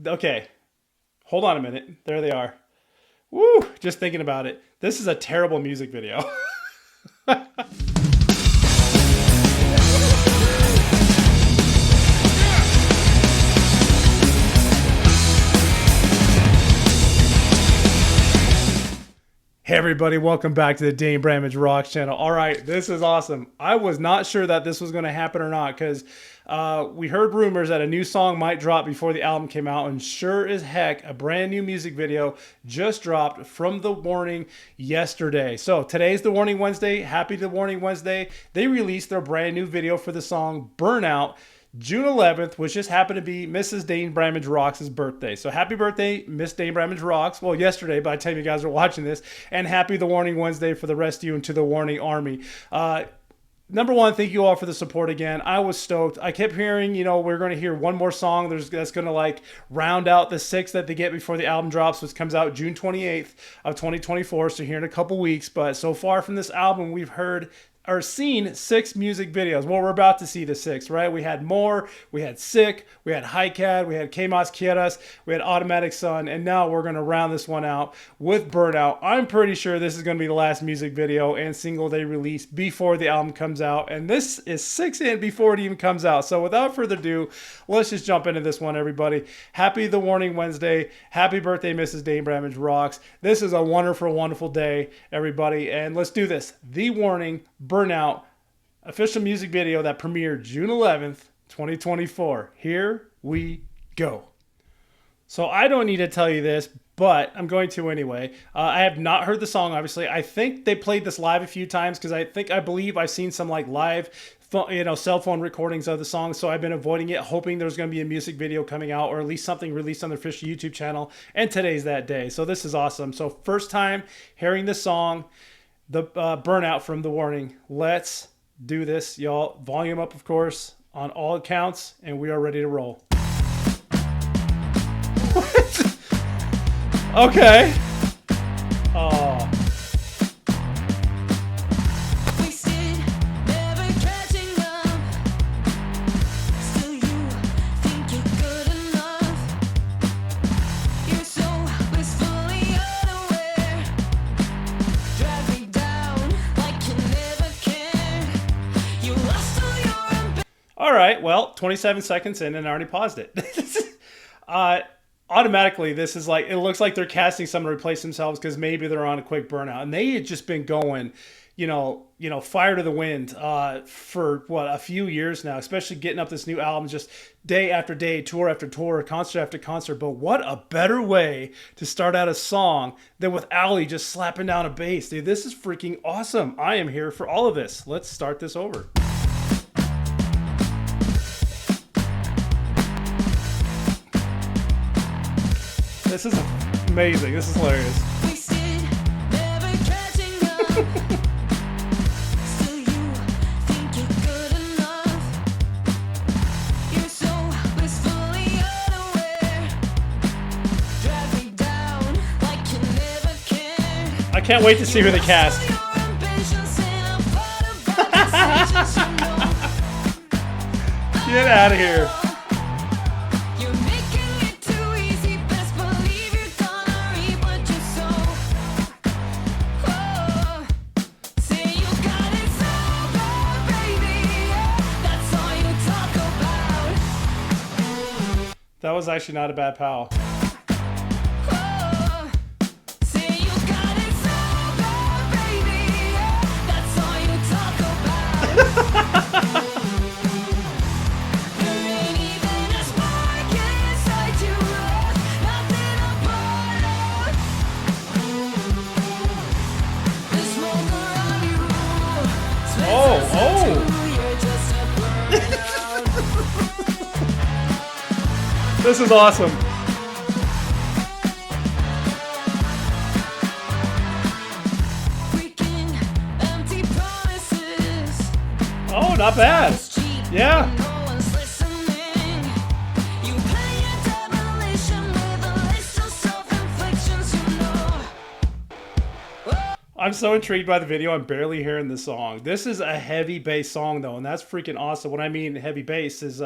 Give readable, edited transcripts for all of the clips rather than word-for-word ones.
Okay, hold on a minute. There they are. Woo! Just thinking about it. This is a terrible music video. Hey everybody, welcome back to the Dane Bramage Rocks channel. All right, this is awesome. I was not sure that this was going to happen or not because we heard rumors that a new song might drop before the album came out, and sure as heck, a brand new music video just dropped from The Warning yesterday. So today's The Warning Wednesday. Happy The Warning Wednesday. They released their brand new video for the song Burnout June 11th, which just happened to be Mrs. Dane Bramage Rocks' birthday. So happy birthday, Miss Dane Bramage Rocks. Well, yesterday, by the time you guys are watching this. And happy The Warning Wednesday for the rest of you and to the Warning Army. Number one, thank you all for the support again. I was stoked. I kept hearing, we're going to hear one more song that's going to like round out the 6 that they get before the album drops, which comes out June 28th of 2024. So here in a couple weeks. But so far from this album, we've heard or seen 6 music videos. Well, we're about to see the 6th, right? We had More, we had Sick, we had Highcad, we had Que Mas Quieras, we had Automatic Sun, and now we're going to round this one out with Burnout. I'm pretty sure this is going to be the last music video and single they release before the album comes out, and this is 6 in before it even comes out. So without further ado, let's just jump into this one, everybody. Happy The Warning Wednesday. Happy birthday, Mrs. Dane Bramage Rocks. This is a wonderful, wonderful day, everybody, and let's do this. The Warning Burnout official music video that premiered June 11th, 2024. Here we go. So I don't need to tell you this, but I'm going to anyway. I have not heard the song, obviously. I think they played this live a few times because I believe I've seen some like live cell phone recordings of the song, so I've been avoiding it, hoping there's going to be a music video coming out or at least something released on their official YouTube channel, and today's that day. So this is awesome. So first time hearing this song, the Burnout from The Warning. Let's do this, y'all. Volume up, of course, on all accounts, and we are ready to roll. What? Okay. Oh. All right, well, 27 seconds in and I already paused it. Automatically, this is like, it looks like they're casting someone to replace themselves because maybe they're on a quick burnout. And they had just been going, fire to the wind for, a few years now, especially getting up this new album just day after day, tour after tour, concert after concert. But what a better way to start out a song than with Ali just slapping down a bass. Dude, this is freaking awesome. I am here for all of this. Let's start this over. This is amazing. This is hilarious. I can't wait to see who they cast. Get out of here. That was actually not a bad pal. This is awesome. Oh, not bad. Yeah. I'm so intrigued by the video. I'm barely hearing the song. This is a heavy bass song though, and that's freaking awesome. What I mean heavy bass is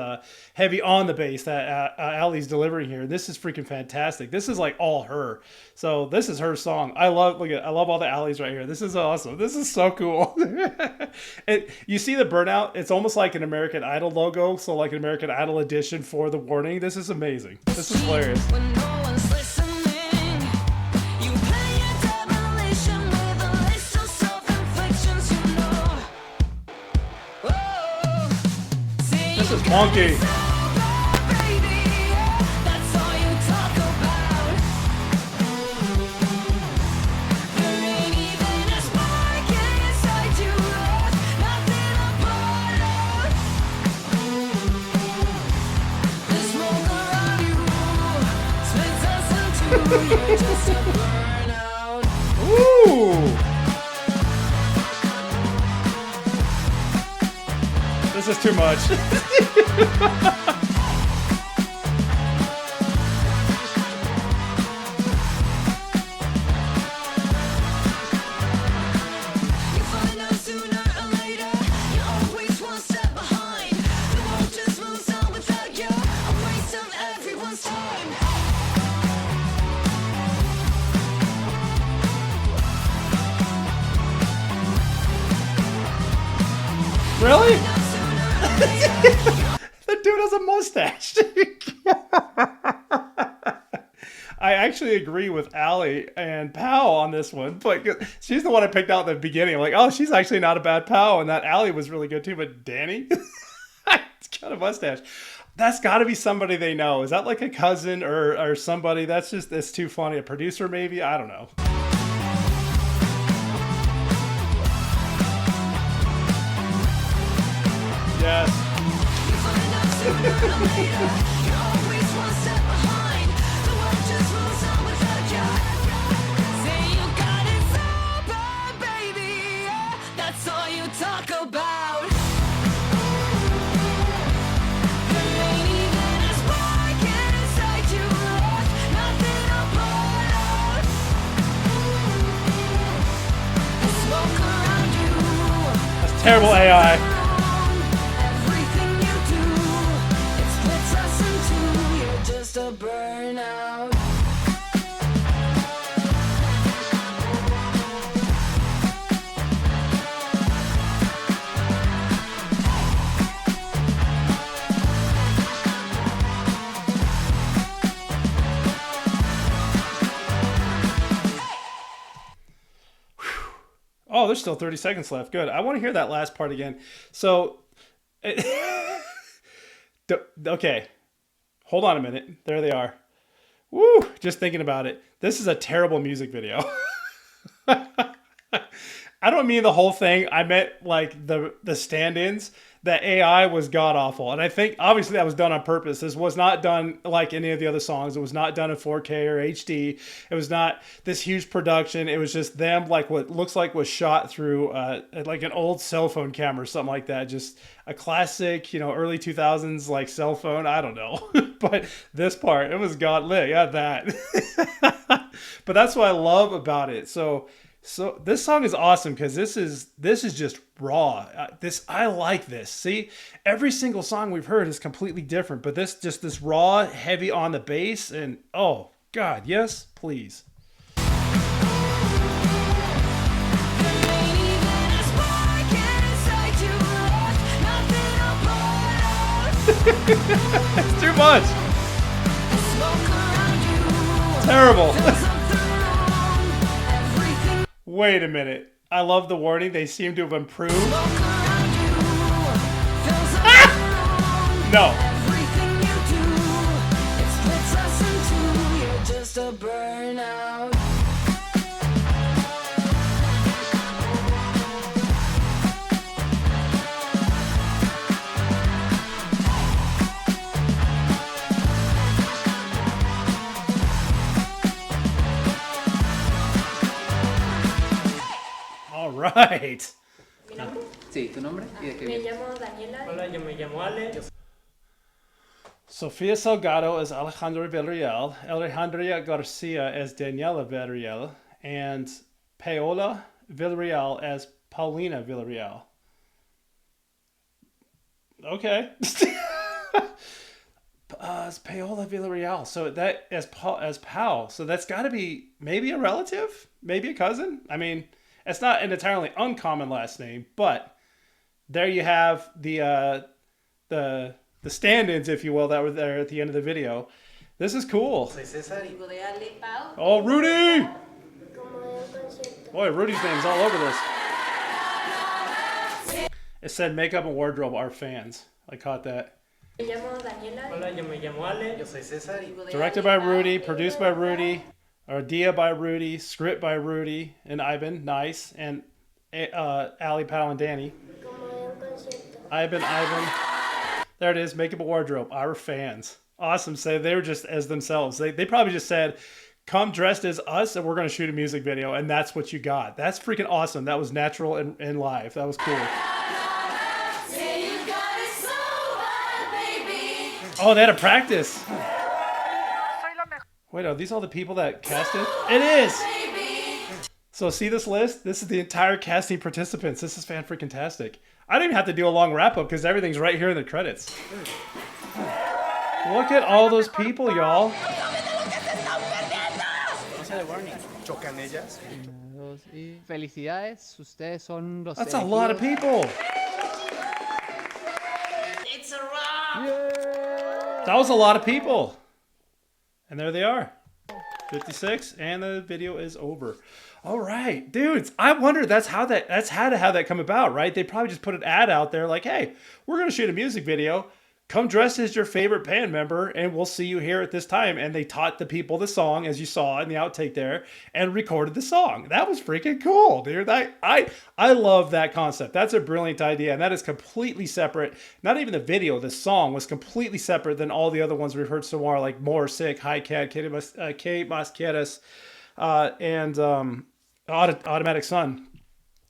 heavy on the bass that Ali's delivering here. This is freaking fantastic. This is like all her. So this is her song. I love all the Ali's right here. This is awesome. This is so cool. You see the burnout? It's almost like an American Idol logo. So like an American Idol edition for the warning. This is amazing. This is hilarious. This is funky. Ooh. This is too much. Really? The dude has a mustache. I actually agree with Ali and Pow on this one. But she's the one I picked out in the beginning. I'm like, oh, she's actually not a bad Pow. And that Ali was really good too. But Danny, it's got a mustache. That's got to be somebody they know. Is that like a cousin or somebody? It's too funny. A producer maybe? I don't know. Yes. That's terrible AI. Oh, there's still 30 seconds left. Good. I want to hear that last part again. So, okay. Hold on a minute. There they are. Woo! Just thinking about it. This is a terrible music video. I don't mean the whole thing. I meant like the stand-ins. The AI was god awful, and I think obviously that was done on purpose. This was not done like any of the other songs. It was not done in 4K or HD. It was not this huge production. It was just them like what looks like was shot through like an old cell phone camera or something like that. Just a classic, early 2000s like cell phone. I don't know, but this part it was god lit. Yeah, that. But that's what I love about it. So this song is awesome because this is just raw. I like this. See, every single song we've heard is completely different, but this raw, heavy on the bass, and oh God, yes, please. It's too much. Terrible. Wait a minute. I love the warning. They seem to have improved. No. All right. ¿Mi nombre? Sí, tu nombre y de qué Me vienes. llamo Daniela. Hola, yo me llamo Ale. Sofia Salgado is Alejandra Villarreal. Alejandra Garcia is Daniela Villarreal. And Paola Villarreal as Paulina Villarreal. Okay. It's Paola Villarreal. So that as Pau. So that's got to be maybe a relative, maybe a cousin. I mean, it's not an entirely uncommon last name, but there you have the stand-ins, if you will, that were there at the end of the video. This is cool. Oh, Rudy! Boy, Rudy's name's all over this. It said makeup and wardrobe are fans. I caught that. Hola, yo me llamo Ale. Yo soy César. Directed by Rudy, produced by Rudy, idea by Rudy, script by Rudy and Ivan, nice, and Ali, Pal, and Danny. Ivan. There it is, makeup and wardrobe, our fans. Awesome. So they were just as themselves. They probably just said, come dressed as us and we're going to shoot a music video. And that's what you got. That's freaking awesome. That was natural and live. That was cool. Oh, they had a practice. Wait, are these all the people that casted? It is. So see this list? This is the entire casting participants. This is fan-freaking-tastic. I don't even have to do a long wrap-up because everything's right here in the credits. Look at all those people, y'all. Felicidades, ustedes son los That's a lot of people. It's a wrap! That was a lot of people. And there they are. 56, and the video is over. All right, dudes. I wonder that's how that come about, right? They probably just put an ad out there like, hey, we're gonna shoot a music video. Come dressed as your favorite band member, and we'll see you here at this time. And they taught the people the song, as you saw in the outtake there, and recorded the song. That was freaking cool, dude. I love that concept. That's a brilliant idea, and that is completely separate. Not even the video, the song was completely separate than all the other ones we've heard so far, like More Sick, High Cat, Kate Masqueras, and Automatic Sun.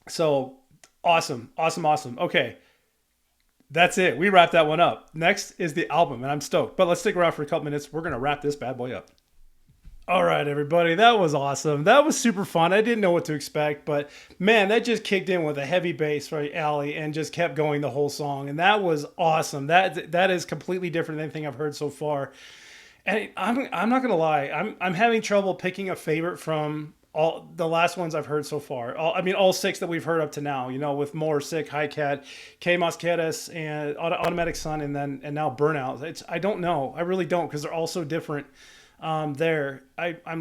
So awesome. Okay. That's it. We wrapped that one up. Next is the album, and I'm stoked. But let's stick around for a couple minutes. We're going to wrap this bad boy up. All right, everybody. That was awesome. That was super fun. I didn't know what to expect, but man, that just kicked in with a heavy bass, right, Ali, and just kept going the whole song. And that was awesome. That is completely different than anything I've heard so far. And I'm not going to lie. I'm having trouble picking a favorite from all the last ones I've heard so far. All six that we've heard up to now, with More Sick, High Cat, Kate Masqueras, and Automatic Sun, and now Burnout. I don't know. I really don't, because they're all so different. I'm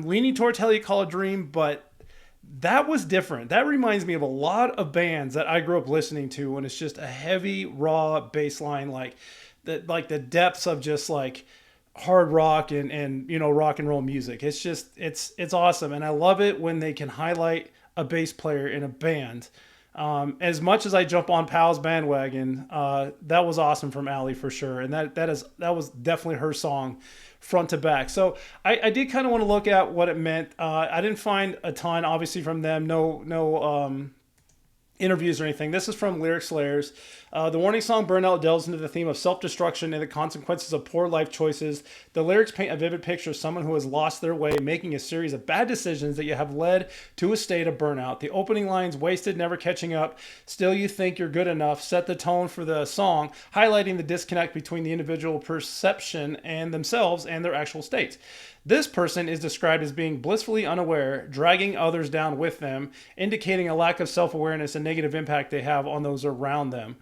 leaning towards Hell You Call a Dream, but that was different. That reminds me of a lot of bands that I grew up listening to when it's just a heavy, raw bass line, like the depths of just like hard rock and rock and roll music. It's just it's awesome, and I love it when they can highlight a bass player in a band. As much as I jump on Pal's bandwagon, that was awesome from Ali for sure, and that was definitely her song front to back. So I did kind of want to look at what it meant. I didn't find a ton obviously from them. No interviews or anything. This is from Lyric Slayers. The warning song Burnout delves into the theme of self-destruction and the consequences of poor life choices. The lyrics paint a vivid picture of someone who has lost their way, making a series of bad decisions that you have led to a state of burnout. The opening lines, wasted, never catching up, still you think you're good enough, set the tone for the song, highlighting the disconnect between the individual perception and themselves and their actual states. This person is described as being blissfully unaware, dragging others down with them, indicating a lack of self-awareness and negative impact they have on those around them.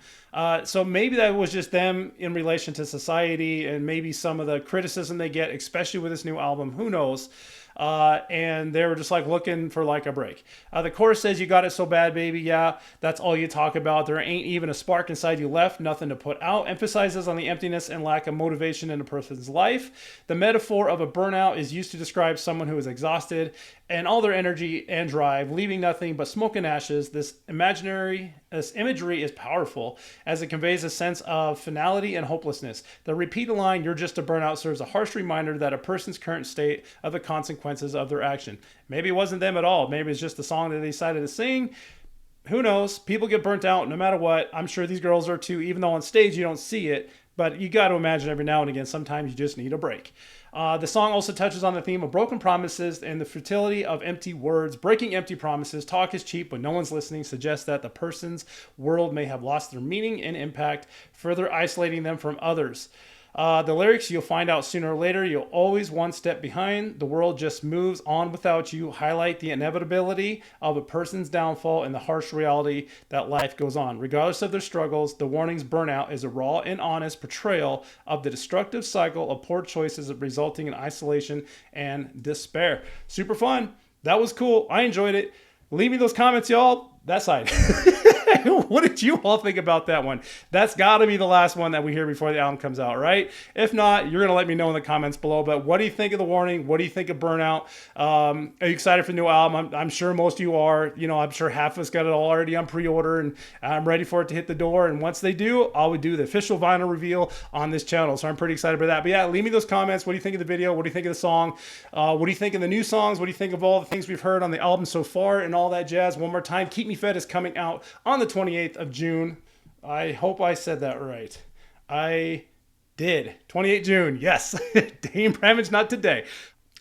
So maybe that was just them in relation to society and maybe some of the criticism they get, especially with this new album. Who knows? And they were just like looking for like a break. The chorus says, "You got it so bad, baby. Yeah, that's all you talk about. There ain't even a spark inside you left, nothing to put out." Emphasizes on the emptiness and lack of motivation in a person's life. The metaphor of a burnout is used to describe someone who is exhausted and all their energy and drive, leaving nothing but smoke and ashes. This imagery is powerful as it conveys a sense of finality and hopelessness. The repeated line, "You're just a burnout," serves a harsh reminder that a person's current state of the consequences of their action. Maybe it wasn't them at all. Maybe it's just the song that they decided to sing. Who knows? People get burnt out no matter what. I'm sure these girls are too, even though on stage you don't see it. But you got to imagine every now and again, sometimes you just need a break. The song also touches on the theme of broken promises and the futility of empty words. Breaking empty promises, talk is cheap when no one's listening, suggests that the person's world may have lost their meaning and impact, further isolating them from others. The lyrics, you'll find out sooner or later, you're always one step behind. The world just moves on without you. Highlight the inevitability of a person's downfall and the harsh reality that life goes on. Regardless of their struggles, the warning's burnout is a raw and honest portrayal of the destructive cycle of poor choices resulting in isolation and despair. Super fun. That was cool. I enjoyed it. Leave me those comments, y'all. That side. What did you all think about that one? That's got to be the last one that we hear before the album comes out, right? If not, you're going to let me know in the comments below. But what do you think of The Warning? What do you think of Burnout? Are you excited for the new album? I'm sure most of you are. You know, I'm sure half of us got it already on pre-order, and I'm ready for it to hit the door. And once they do, I would do the official vinyl reveal on this channel. So I'm pretty excited for that. But yeah, leave me those comments. What do you think of the video? What do you think of the song? What do you think of the new songs? What do you think of all the things we've heard on the album so far and all that jazz? One more time, Keep Me Fed is coming out on the 28th of June. I hope I said that right. I did. 28 June. Yes. Dame Bramage, not today.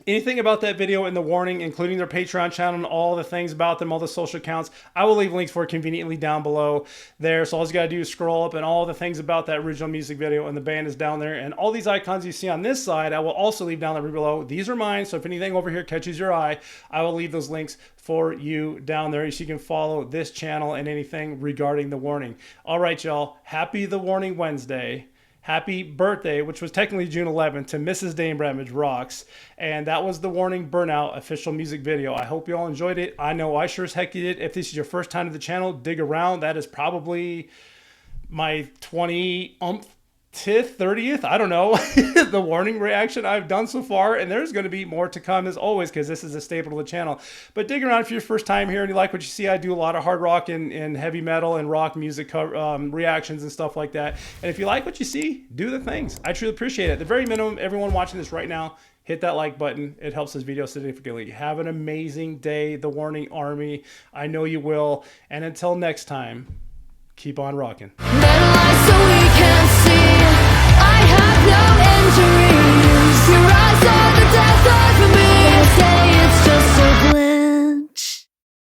Anything about that video in The Warning, including their Patreon channel and all the things about them, all the social accounts, I will leave links for it conveniently down below there. So all you got to do is scroll up, and all the things about that original music video and the band is down there. And all these icons you see on this side, I will also leave down there below. These are mine, so if anything over here catches your eye, I will leave those links for you down there so you can follow this channel and anything regarding The Warning. All right, y'all. Happy The Warning Wednesday. Happy birthday, which was technically June 11th, to Mrs. Dame Bramage Rocks. And that was The Warning Burnout official music video. I hope you all enjoyed it. I know I sure as heck did. If this is your first time to the channel, dig around. That is probably my 20th, 30th, I don't know, The Warning reaction I've done so far, and there's going to be more to come as always because this is a staple of the channel. But dig around if you're your first time here and you like what you see. I do a lot of hard rock and heavy metal and rock music reactions and stuff like that. And if you like what you see, do the things. I truly appreciate it. At the very minimum, everyone watching this right now, hit that like button. It helps this video significantly. Have an amazing day, The Warning Army. I know you will. And until next time, keep on rocking.